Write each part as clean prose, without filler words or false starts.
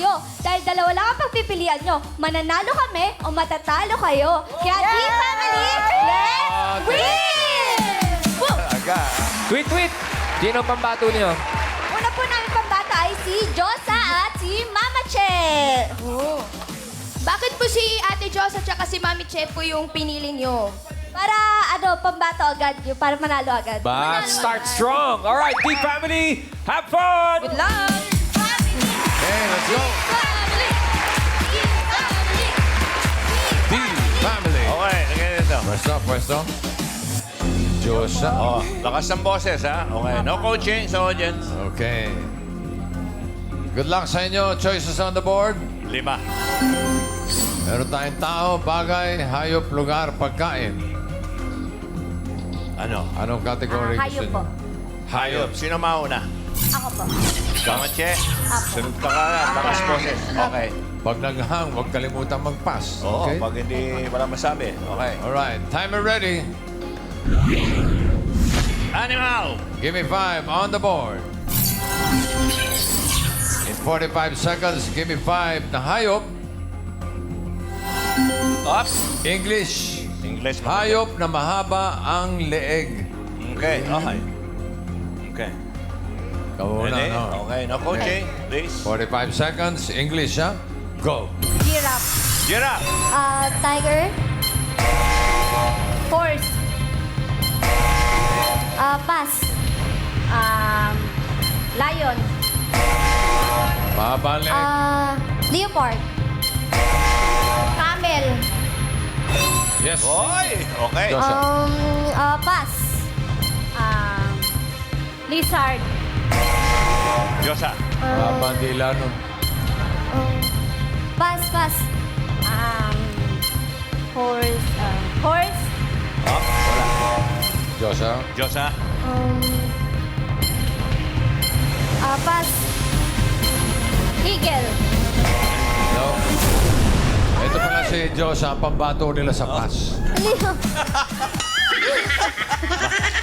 kayo. Dahil dalawa lang ang pagpipilian nyo. Mananalo kami o matatalo kayo. Kaya D-Family, let's win! Woo! Tweet! Sino pambato niyo? Una po namin pambata ay si Josa at si Mama Che. Bakit po si Ate Jos at saka si Mami Che po yung pinili nyo? Para pambato agad yun, para manalo agad. But start strong. All right, D-Family, have fun! Good luck! Okay, let's go. D-Family. Okay, lagyan nito. Pwesto. Diyosa. Oh, lakas ng boses, ha? Okay, no coaching sa audience. Okay. Good luck sa inyo. Choices on the board. 5. Meron tayong tao, bagay, hayop, lugar, pagkain. Ano? Anong category Hayop po. Hayop. Sino mauna? Ako po. Kamache. Sunod ka ka. Lakas boses. Okay. Pag naghang, huwag kalimutan mag-pass. Oo, Okay? pag hindi wala masabi. Okay. Alright. Timer ready. Animal. Give me 5 on the board. In 45 seconds, give me 5 na hayop. Up. English. English. Hayop na mahaba ang leeg. Okay, okay. Okay. Kauna, Ready? no? Okay, no coaching. Please. 45 seconds. English, ha? Go. Giraffe. Giraffe. Tiger. Horse. Pass. Lion. Mahaba ang leeg. Leopard. Camel. Yes. Oy! Okay. Josa. Pass. Lizard. Diyosa. Mahaba ang dila nun. Pass. Horse. Horse. Up. Wala. Josa. Diyosa. Pass. Eagle. No. Ito pala si Josa, ang pambato nila sa pass.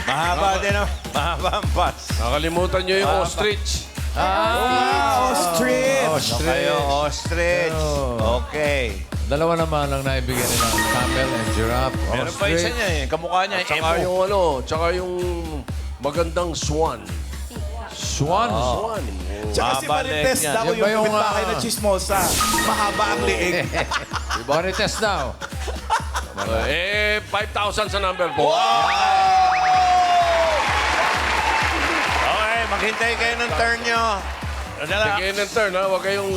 Mahaba din ang mahaba ang pass. Nakalimutan niyo yung ostrich. Ostrich. Ostrich. Kayo, ostrich. Oh. Okay. Dalawa naman ang naibigyan nila. Camel and giraffe. Meron pa isa niya eh. Kamukha niya. Tsaka yung magandang swan. Swan. Swan. Tsaka si Mahaba Marites leg niya. daw Yan ba yung yung, kapitbahay na chismosa. Mahaba ang liig. Marites daw. 5,000 sa number 4. Okay, maghintay kayo ng turn nyo. Relax. Sige ng turn, ha? Huwag kayong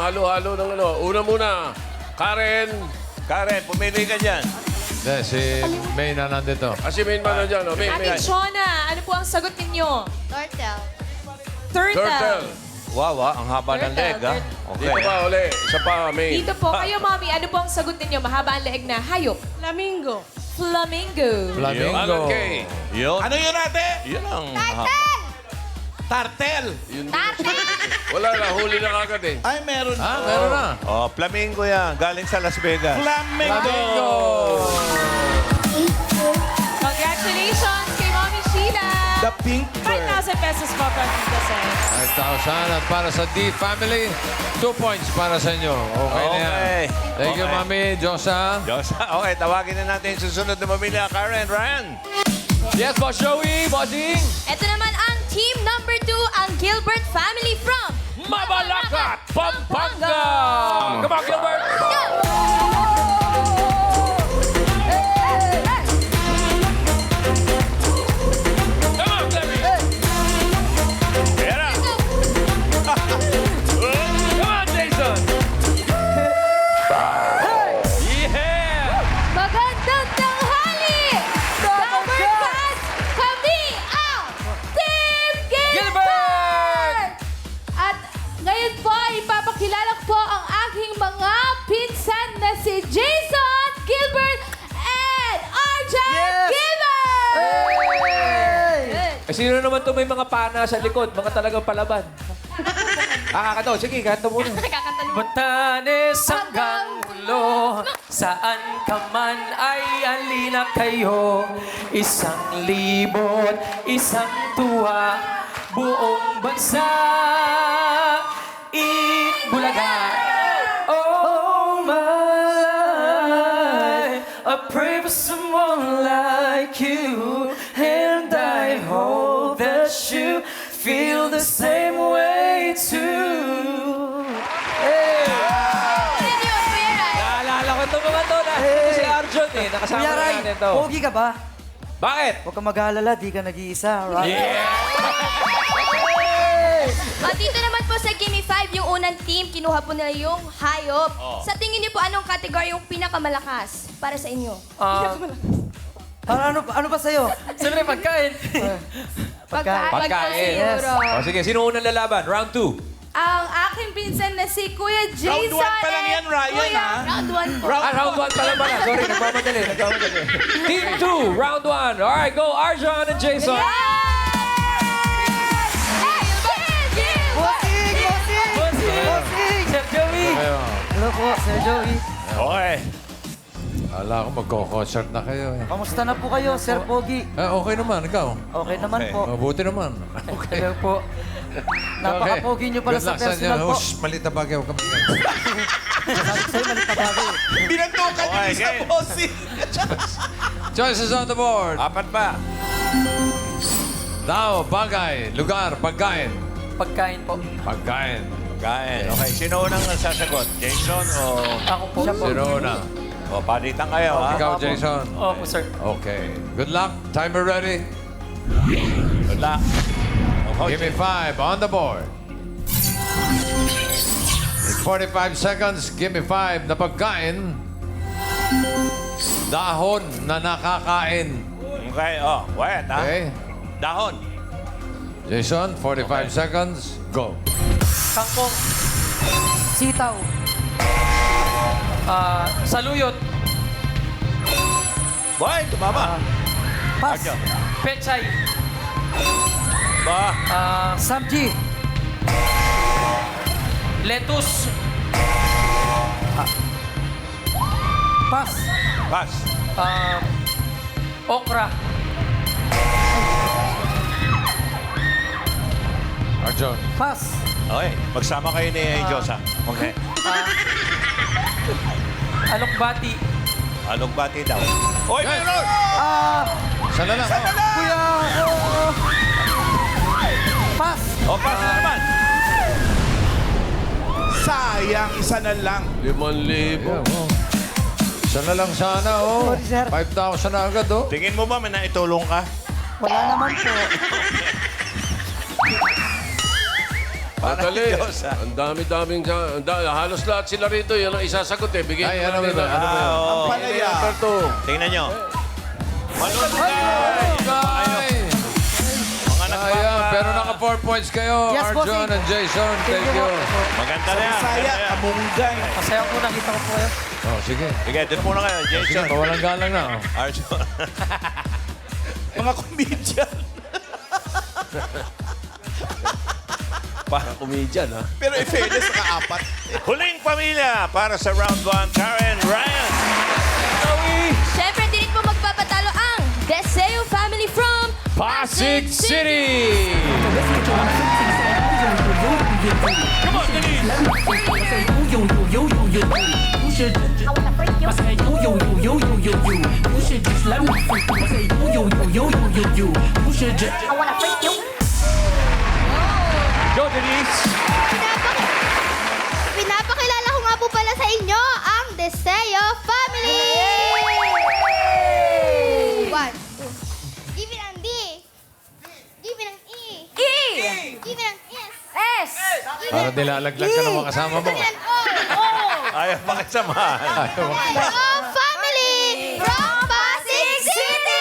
halo-halo ng ano. Una muna, Karen. Karen, pumili ka dyan. Hindi, si May na nandito. Kasi main man na dyan. Oh. May. Ate Shona, ano po ang sagot ninyo? Turtle. Turtle. Wow, ang haba ng leg, ha? Okay. Dito pa, uli. Isa pa, main. Dito po, kayo mami, ano po ang sagot ninyo? Mahaba ang leeg na hayop. Flamingo. Flamingo. Flamingo. Alan K. Yun. Ano yun ate? Yun ang haba. Tartel. Wala na, huli na kagad eh. Ay, meron. Ah, meron na. Oh, flamingo yan. Galing sa Las Vegas. Flamingo. Congratulations kay Mami Sheila. The pink bird. 5,000 pesos po from Tita Sen. 5,000 at para sa D-Family, 2 points para sa inyo. Okay na yan. Okay. Thank you, Okay. Mami. Josa. Diyos. Okay, tawagin na natin yung susunod na pamilya. Karen, Ryan. Yes, Boss Joey, Bossing. Ito naman ang team number 2, ang Gilbert family from Mabalacat, Pampanga. Come on, Gilbert. Come on, Clemmy. Pera. Come on, Jason. Yeah. Magandang tanghali! Sapagkat kami ang Team Gilbert! At ngayon po, ipapakilala ko po ang aking mga pinsan na si Jason Gilbert and RJ Gilbert! Eh, sino naman to may mga pana sa likod? Mga talagang palaban. Kakanta. Sige, kanta muna. Batanes hanggang ulo, saan ka man ay alina kayo. 1,000, isang tuwa, buong bansa. Bulaga, like you. And I hope that you feel the same way too. Naalala ko itong mga to. Ito si Arjun eh. Nakasama Kuya na Ray, natin to. pogi ka ba? Bakit? Huwag kang mag-aalala, di ka nag-iisa, right? At dito naman po sa Gimme 5, yung unang team, kinuha po nila yung hayop. Sa tingin niyo po, anong category yung pinakamalakas para sa inyo? Ano ba sa'yo? Siyempre, pagkain. Pagkain. Yes. O sige, sino unang lalaban? Round 2. Ang aking pinsan na si Kuya Jason. Round 1 pa lang yan, Ryan, ha? Round 1 po. Round 1 pala pala. Sorry, nagmamadali. Team 2, round 1. Alright, go Arjun and Jason. Bossing! Bossing! Bossing! Chef Joey. Ayun. Hello po, Sir Joey. Okay. Ala ko, magko-concert na kayo. Kamusta na po kayo, Sir Pogi? Okay naman, ikaw. Okay naman po. Mabuti naman. Hello po. Napaka-pogi niyo pala sa personal po. Shh, malit na bagay. Huwag kami Sabi ko sa'yo, malit na bagay. Binantukan niyo Okay, sa game. bossing. Choices on the board. Apat pa. Tao, bagay, lugar, pagkain. Pagkain po. Pagkain. Kain. Okay, sino unang sasagot? Jason o... Ako po. Sino una? O, palitan kayo, ha? Ikaw, Jason. Opo, sir. Okay. Good luck. Timer ready. Good luck. Give me 5 on the board. In 45 seconds, give me 5 na pagkain. Dahon na nakakain. Okay, oh, wait, ha? Okay? Dahon. Jason, 45 seconds. Go. Kangkong. Sitaw. Saluyot. Boy, tumama. Pas. Arjun. Pechay. Ba? Samji. Lettuce. Pas. Pass. Okra. Arjun. Pas. Okay, magsama kayo ni Josa. Okay. Alokbati. Alugbati daw. Oy, Yes. meron! Isa na lang. oh. Kuya. Pas. O, pass na naman. Sayang, isa na lang. 5,000. Isa na lang sana, oh. Sorry, sir. 5,000 na agad, oh. Tingin mo ba may naitulong ka? Wala naman po. Madali. Diyosa. Ang dami-daming... halos lahat sila rito. Yan ang isasagot eh. Bigyan Ay, ko ano na ba? nila. Ano ba? Oo. Palaya. Number 2. Tingnan nyo. Malulugay! Ay! Mga Ayan, pero naka 4 points kayo, Yes, Arjun bossing. and Jason. Thank you. Maganda na yan. Saya, maganda yan. kamunggay. Masaya ko nakita ko po kayo. Oh, sige. Sige, dito muna kayo. Sige, Jason. pawalang galang na. Oh. Arjun. Mga comedian. Comedian ha. Pero in fairness, naka-apat. Huling pamilya para sa round 1, Karen Ryan. Siyempre, din po magpapatalo ang Deseo family from Pasig City! Come on, Denise. Go, Denise! Pinapakilala ko nga po pala sa inyo ang Deseo family! 1, 2. Give it ang D. Give it ang E. E. Give it ang S. S. Para nilalaglag ka ng mga kasama mo. Give it ang O. O. Ayaw pakisamahan. Deseo family from Pasig City!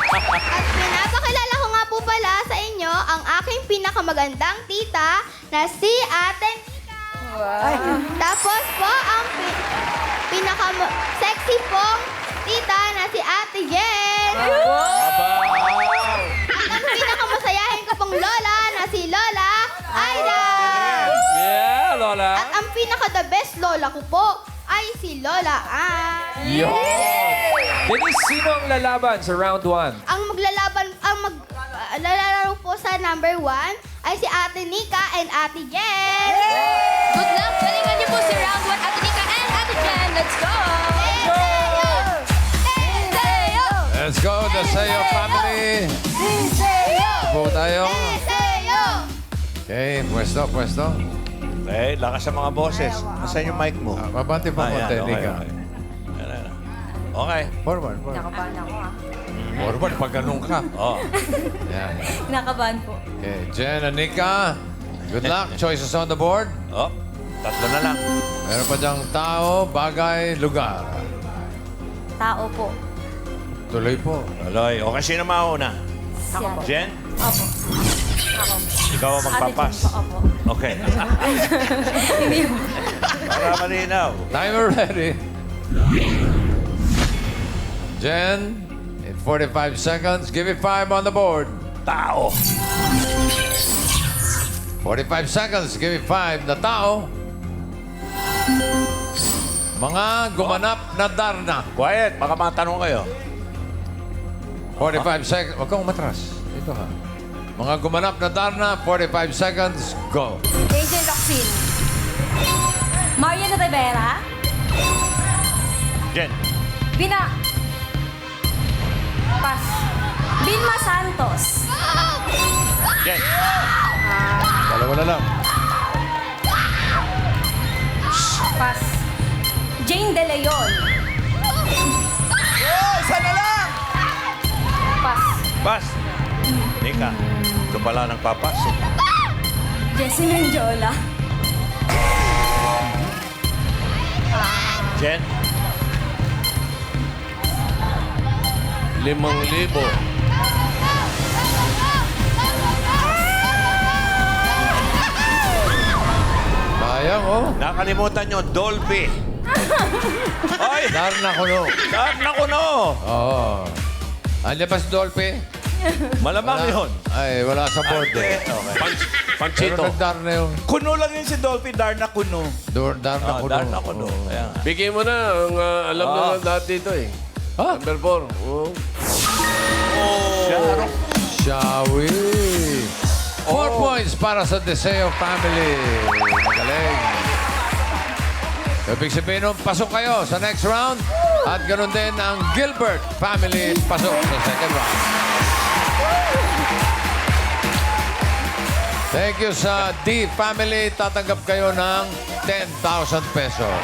At pinapakilala ko nga po pala sa inyo ang aking pinakamagandang tita na si Ate Nika. Tapos po ang pinaka-sexy pong tita na si Ate Jen. At ang pinakamasayahin ko pong lola na si Lola Aida. Yeah, Lola! At ang pinaka-the best lola ko po ay si Lola Ann. Denise, sino ang lalaban sa round 1? Ang maglalaro po sa number 1 ay si Ate Nika and Ate Jen. Good luck! Galingan niyo po si round 1, Ate Nika and Ate Jen. Let's go! Deseo family. Po tayo. Okay, pwesto. Okay, lakas sa mga boses. Nasaan yung mic mo? Mabante pa mo, Ayan, Nika. Okay. Forward. Nakabahan ako Forward, pag ganun ka. Oh. Yan. Nakabahan po. Okay, Jen and Nika. Good luck. Choices on the board. Oh. Tatlo na lang. Meron pa diyang tao, bagay, lugar. Tao po. Tuloy po. Aloy. Okay, sino mauna? Ako po. Jen? Opo. Ako. Ikaw ang magpapas. Ate Jen po, opo. Okay. Para malinaw. Timer ready. Jen, in 45 seconds, give me 5 on the board. Tao. 45 seconds, give me 5 na tao. Mga gumanap na Darna. Quiet. Baka matanong kayo. 45 seconds. Huwag kang umatras. Dito ha. Mga gumanap na Darna, 45 seconds, go. Agent Roxin. Marian Rivera. Jen. Pas. Vilma Santos. Jen. Dalawa na lang. Pas. Jane De Leon. Oh, isa na lang! Pas. Bas. Nika. Ito pala nagpapasok. Jessie Mendiola. Jen. 5,000. Sayang, oh. Nakalimutan nyo, Dolby. Ay! Darna kuno. Lahat na ko no! Oo. Andiyan ba si Dolphy? Malamang yun. Ay, wala sa board eh. Okay. Pero Panchito. nagdarna yung... Kuno lang yun si Dolphy, Darna Kuno. Darna kuno. Darna ko no. Kaya nga. Bigay mo na ang alam na lahat dito eh. Ha? Number 4. Oh. Shall we? 4 points para sa Deseo family. Magaling. Ibig sabihin nun, pasok kayo sa next round. At ganun din ang Gilbert family pasok sa second round. Thank you sa D family. Tatanggap kayo ng 10,000 pesos.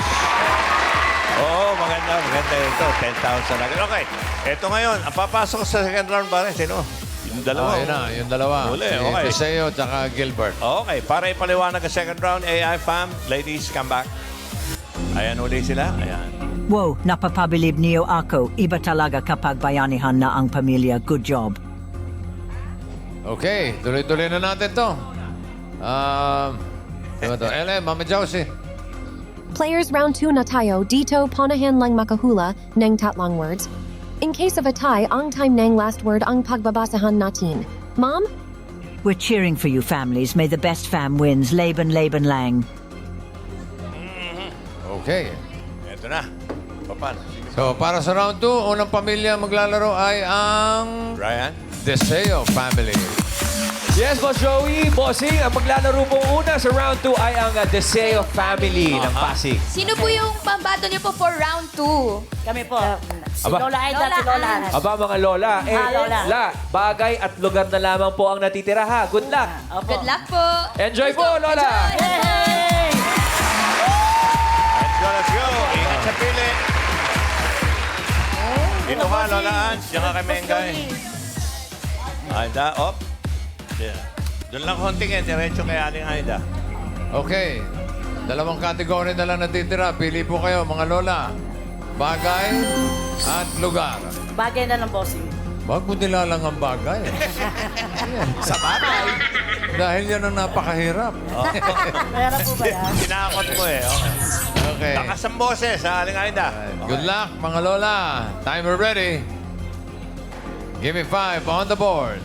Oo, maganda ito. 10,000 lang. Okay. Ito ngayon, ang papasok sa second round pa rin. Sino? Yung dalawa. Yun na, yung dalawa. Huli, Si okay. Deseo at saka Gilbert. Okay, para ipaliwanag ang second round, AI fam, ladies, come back. Ayan uli sila. Ayan. Wow, napapabilib niyo ako. Iba talaga kapag bayanihan na ang pamilya. Good job. Okay, tuloy-tuloy na natin to. Ano to? LM, Mama Josie. Players round 2 na tayo, dito ponahan lang makahula ng tatlong words. In case of a tie, ang time ng last word ang pagbabasahan natin. Mom? We're cheering for you families. May the best fam wins. Laban lang. Okay. Ito na. Paano? So, para sa round 2, unang pamilya maglalaro ay ang Ryan? Deseo family. Yes, Boss Joey. Bossing, ang maglalaro pong una sa round 2 ay ang Deseo family ng Pasig. Sino po yung pambato niyo po for round 2? Kami po. Si Aba. Lola Aida, si Lola. Aba, mga lola. Lola. Bagay at lugar na lamang po ang natitira ha. Good luck. Opo. Good luck po. Enjoy po, lola. Hey! Let's go. Ingat sa pili. Dito ka, Lola Ann. Diyan ka kay Mengay. Aida, op. Yeah. Doon lang konting diretso kay Aling Aida. Okay. Dalawang kategory na lang natitira. Pili po kayo, mga lola. Bagay at lugar. Bagay na lang, bossing. Wag mo nilalang ang bagay. Sa bagay. Dahil yan ang napakahirap. Mayroon po ba yan? Tinakot mo eh. Okay. Okay. Takas ang boses sa Aling Aida. Good luck, mga lola. Timer ready. Give me 5 on the board.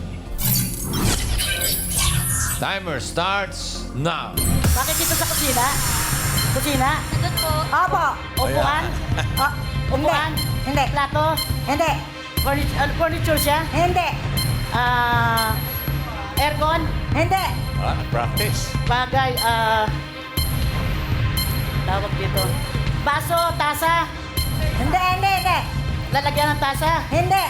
Timer starts now. Bakit dito sa kusina? Kusina? Sagot po. Opo. Upuan? Upuan? Hindi. Plato? Hindi. Furniture siya? Hindi. Aircon? Hindi. Practice. Bagay, tawag dito. Baso, tasa? Hindi. Lalagyan ng tasa? Hindi.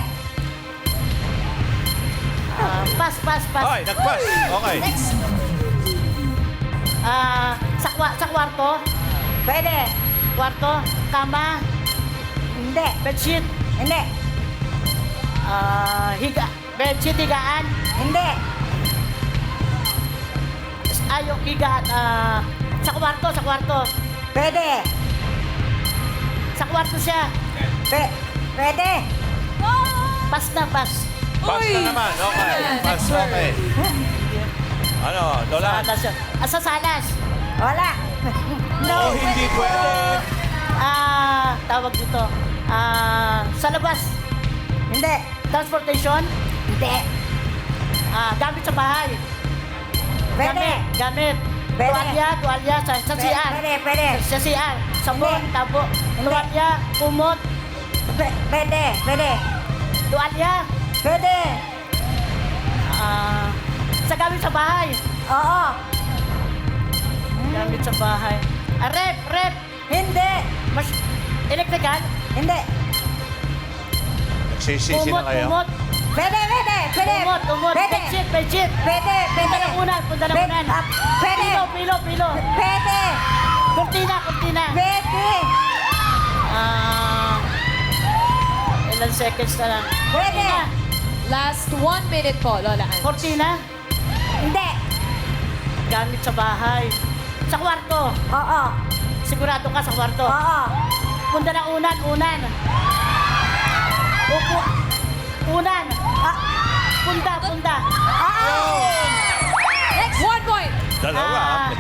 Pass. Ay, nagpas. Okay. Sa kwarto. Pwede. Kwarto. Kama. Hindi. Bedsheet. Hindi. Bedsheet, higaan. Hindi. Yung higaan. Sa kwarto. Pwede. Sa kwarto siya. Pwede. Pass na. Pass na naman. Okay. Pass. Okay. Ano, Lola? Sa salas. Wala. Oh, hindi pwede. Tawag dito. Sa labas. Hindi. Transportation. Hindi. Gamit sa bahay. Pwede. Gamit. Tuwalya. Sa CR. Pwede. Sa CR. Sabon, tabo. Tuwalya, kumot. Pwede. Tuwalya. Pwede. Sa gamit sa bahay. Oo. Gamit sa bahay. Rep. Hindi. Electrical? Hindi. Nagsisisi na kayo? Kumot. Pwede. Kumot. Bedsheet. Pwede. Punta ng unan. Pwede. Pilo. Pwede. Kurtina. Pwede. Ilan seconds na lang. Pwede. Last 1 minute po, Lola Ange. Kurtina? Hindi. Gamit sa bahay. Sa kwarto? Oo. Sigurado ka sa kwarto? Oo. Punta ng unan. Upo. Unan. Punta. Next 1 point. Dalawa.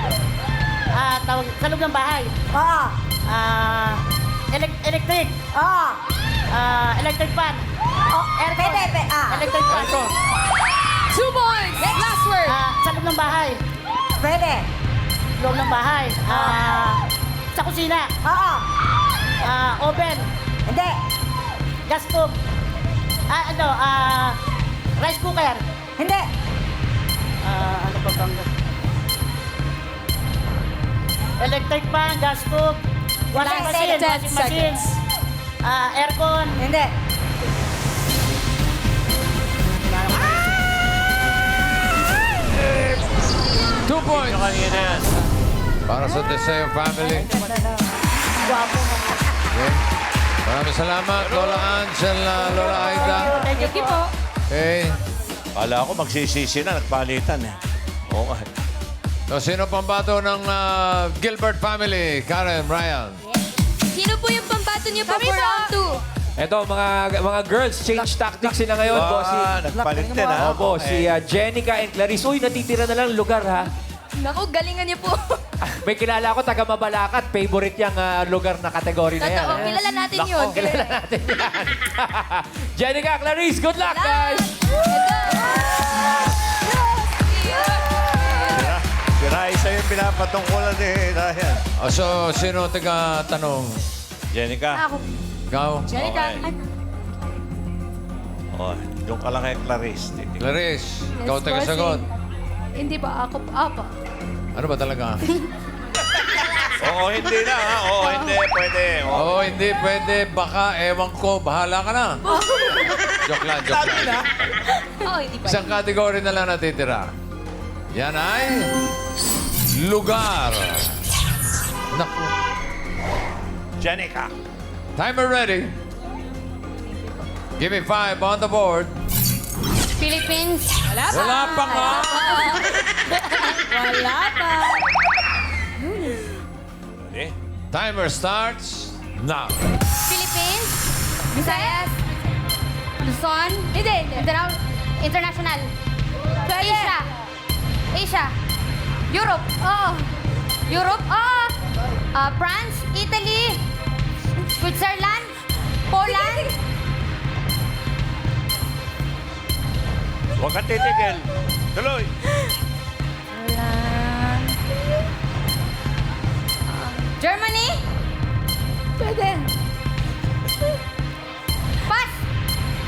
Tawag sa loob ng bahay. Oo. Electric. Oo. Electric fan. Aircon. Electric fan. 2 points. Last word. Sa loob ng bahay. Pwede. Loob ng bahay. Sa kusina. Oo. Oven. Hindi. Gas stove. Rice cooker. Hindi. Ano pa bang? Electric fan, gas stove, washing machine, 10 seconds. Aircon. Hindi. Two points Yung kanina yan. para sa Deseo family. Okay. Maraming salamat, Lola Angel, Lola Aida. Thank you po. Okay. Kala ko magsisisi na, nagpalitan eh. Oo nga. So, sino pambato ng Gilbert family? Karen, Brian. Sino po yung pambato niyo po for round 2? Eto, mga girls, change tactics sila ngayon, bossy. Nagpalit din ha. Opo, si Jenica and Clarice. Uy, natitira na lang lugar, ha? Naku, galingan niyo po. May kilala ko, taga Mabalacat. Favorite yung lugar na kategory na yan. Totoo, kilala natin yun. Kilala natin yan. Jenica, Clarice, good luck, guys! Si Raisa yung pinapatungkulan ni Ryan. So, sino taga-tanong? Jenica. Ako. Ikaw? Jenica. Oh, doon ka lang kay Clarice. Clarice, ikaw taga-sagot. Hindi pa ako. Apa. Ano ba talaga? Oo, hindi na ha. Oo, hindi. Pwede. Oo, hindi pwede. Baka, ewan ko, bahala ka na. Joke lang. Oh, hindi pa. Isang kategory na lang natitira. Yan ay lugar. Naku. Jenica. Timer ready. Give me 5 on the board. Philippines. Wala pa nga. Wala pa. Ready? Timer starts now. Philippines. Visayas. Luzon. Hindi. International. Asia. Europe. Europe. France. Italy. Switzerland. Poland. Huwag kang titigil. Tuloy. Germany. Pwede. Pass.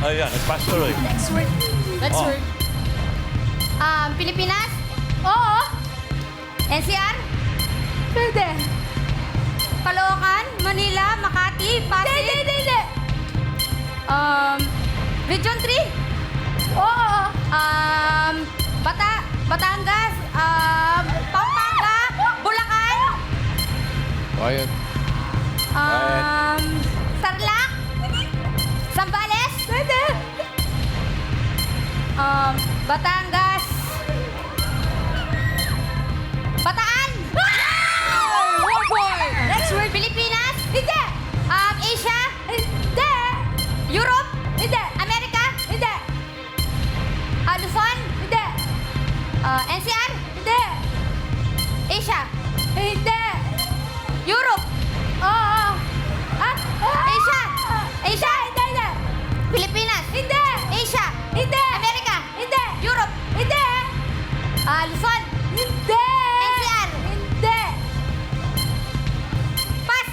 Ayan, nagpas tuloy. Next word. Pilipinas. Oo. NCR. Pwede. Caloocan, Manila, Makati, Pasig. Hindi. Region 3. Oo. Ayun. Tarlac? Zambales? Pwede. Batangas? Bataan? One point. Next word. Pilipinas? Hindi. Asia? Hindi. Europe? Hindi. Amerika? Hindi. Luzon? Hindi. NCR? Hindi. Asia? Hindi. Europe? Oo. Asia? Asia? Hindi. Pilipinas? Hindi. Asia? Hindi. Amerika? Hindi. Europe? Hindi. Luzon? Hindi. NCR? Hindi. Pass.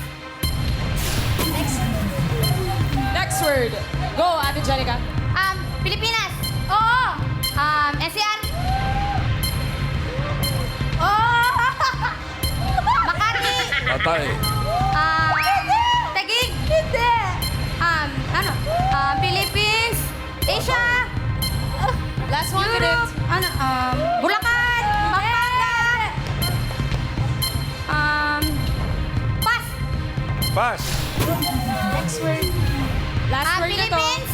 Next word. Go, Ate Jenica. Pilipinas? Oo. NCR? Oo. Makati? Patay. Taguig? Hindi. Philippines? Asia? Last 1 minute. Europe? Bulacan? Pampanga? Pass. Pass. Next word. Last word na to. Philippines?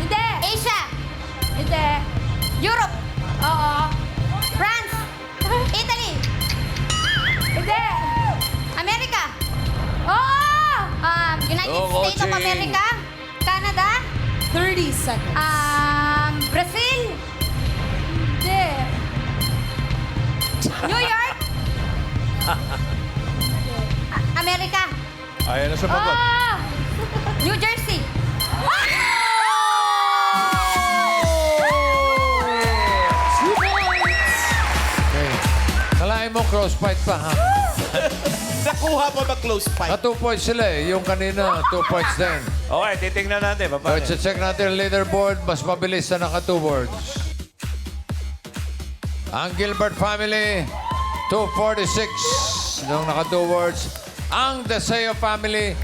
Hindi. Asia? Hindi. Europe? Oo. France? Italy? Hindi. Amerika? Oo. United States of Coaching. America? Canada? 30 seconds. Brazil? Hindi. New York? Amerika? Ayan na sumagot. New Jersey? Okay. Kalahin mo, cross fight pa, ha? Nakuha pa ba close fight? 2 points sila eh. Yung kanina, 2 points din. Okay, titingnan natin. So, Paano? check natin ang leaderboard. Mas mabilis na naka 2 words. Ang Gilbert family, 2:46. Nung naka 2 words. Ang Deseo family,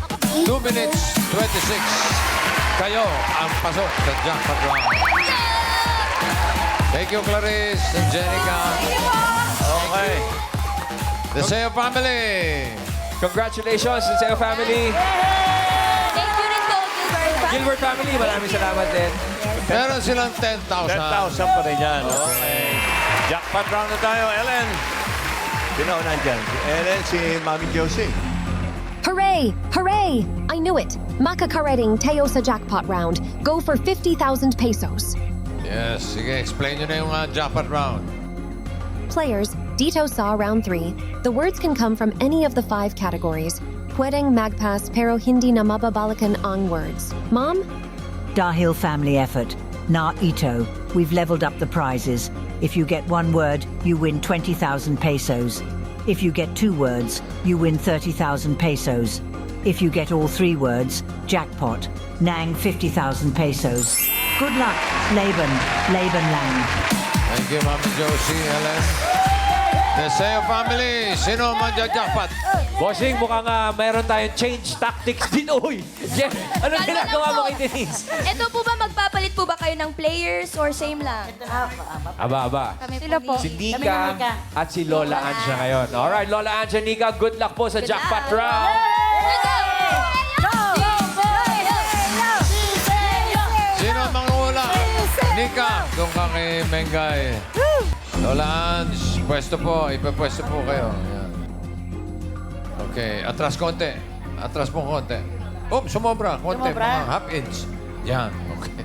2 minutes 26. Kayo ang pasok sa jackpot round. Thank you, Clarice and Jenica. Okay. Deseo family. Congratulations sa Seo family. Thank you rin po, Gilbert. Gilbert family, maraming salamat din. Meron silang 10,000. 10,000 pa rin yan. Okay. Jackpot round na tayo. Ellen. Sino nandyan? Si Ellen, si Mami Josie. Hooray! Hooray! I knew it. Makakarating Teo sa jackpot round. Go for 50,000 pesos. Yes, sige, explain nyo na yung jackpot round. Players, Dito saw round 3. The words can come from any of the 5 categories. Pwedeng magpas pero hindi na mababalikan ang words. Mom? Dahil family effort. Na ito. We've leveled up the prizes. If you get 1 word, you win 20,000 pesos. If you get 2 words, you win 30,000 pesos. If you get all 3 words, jackpot. Nang 50,000 pesos. Good luck, Laban. Laban lang. Thank you, Mami Josie, Ellen. Deseo family, sino man jackpot? Bossing, mukhang mayroon tayong change tactics din. Uy! Jeff, ano Lalo ginagawa na mo po. kay Denise? Ito po ba, magpapalit po ba kayo ng players or same lang? Aba. Sila po. Si Nika at si Lola Anja ngayon. Alright, Lola Anja, Nika, good luck po sa jackpot round. Sino ang mangungula? Nika, doon ka kay Mengay. Lola Ange, pwesto po. Ipapwesto po kayo. Yan. Okay, atras konti. Atras po konti. Sumobra. Konti, mga half inch. Yan, okay.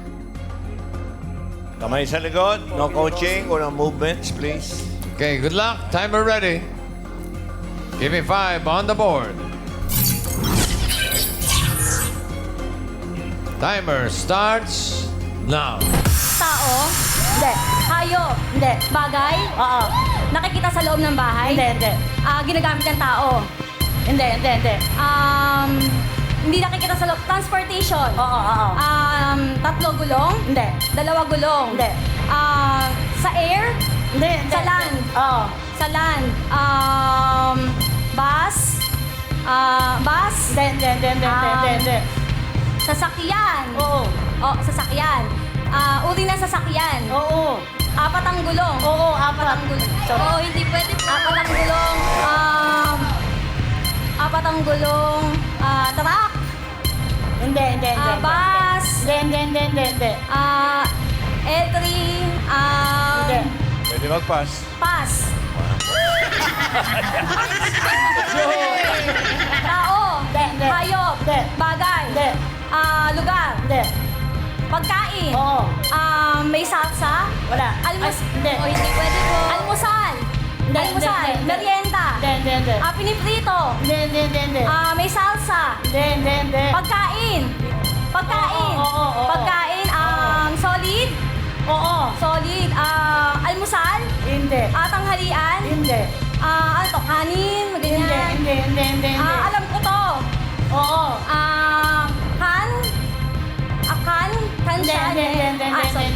Kamay sa likod. No coaching. Walang movements, please. Okay, good luck. Timer ready. Give me 5 on the board. Timer starts now. Tao? Hindi. Hayop? Hindi. Bagay? Oo. Nakikita sa loob ng bahay? Hindi. Ginagamit ng tao? Hindi. Hindi nakikita sa loob. Transportation? Oo. 3 gulong? Hindi. 2 gulong? Hindi. Sa air? Hindi. Sa land? Oo. Sa land? Bus? Bus? Hindi. Sasakyan? Oo. Sasakyan. Uri ng sasakyan? Oo. 4 ang gulong? Oo, 4 ang gulong. Oo, hindi pwede po. 4 ang gulong. apat ang gulong, truck, Hindi. bus, Hindi. L3, Hindi. Pwede mag-pass. pass. Tao, Hindi. hayop, Hindi. bagay, Hindi. lugar, Hindi. pagkain, Oo. may salsa, Wala. Hindi. Ay, Hindi pwede po. Almusal, Hindi, almusal, hindi. merienda, Hindi. piniprito, Hindi. may salsa, Hindi. pagkain, Oo. pagkain, solid, solid, almusal, Hindi. tanghalian, Hindi. ano to, kanin, ganyan. Hindi. Alam ko to. Oo. Kan Hindi, siya. hindi. Sorry.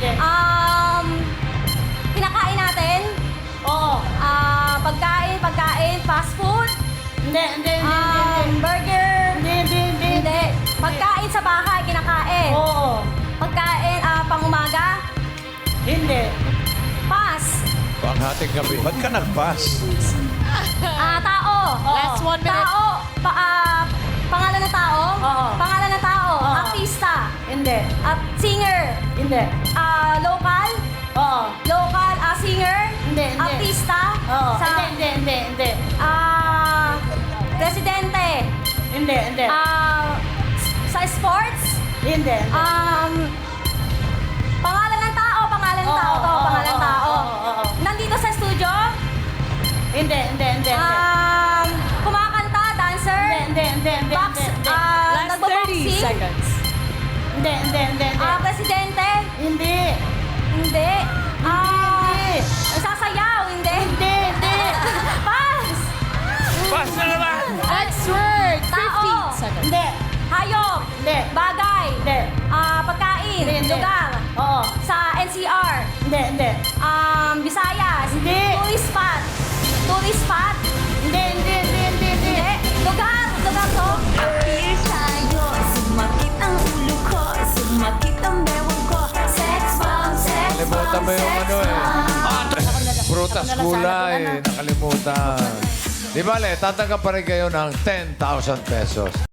Kinakain natin. Oo. Pagkain, fast food, Hindi. burger. Hindi. Pagkain sa bahay, kinakain. Oo. Pagkain, pang-umaga, Hindi. pass. Panghating gabi. Ba't ka nag-pass? Tao. Last 1 minute. Tao. Pangalan ng tao. Oo. Pangalan ng tao. Oo. Artista. Hindi. Singer. Hindi. Local. Oo. Local. Singer. Hindi. Artista. Oo. Sa, Hindi. presidente. Hindi. Sa sports. Hindi. Pangalan ng tao. Pangalan ng tao to. Pangalan ng tao. Oo. Nandito sa studio. Hindi. Kumakanta. Dancer. Hindi. Box. Last 30 Nagbo-boxing. seconds. Hindi. Presidente. Hindi. Hindi. Sasayaw. Hindi. Pass. Pass na naman! Next word. Tao. 15 seconds. Hindi. Hayop. Hindi. Bagay. Hindi. Pagkain. Hindi. Lugar. Oo. Sa NCR. Hindi. Visayas. Hindi. Tourist spot. Hindi. Hindi. Lugar to. Appeal tayo, sumakit ang ulo ko, sumakit ang bewang ko. Sex bomb. Nakalimutan mo yung ano eh. Prutas gulay. Nakalimutan. Di bale, tatanggap pa rin kayo ng 10,000 pesos.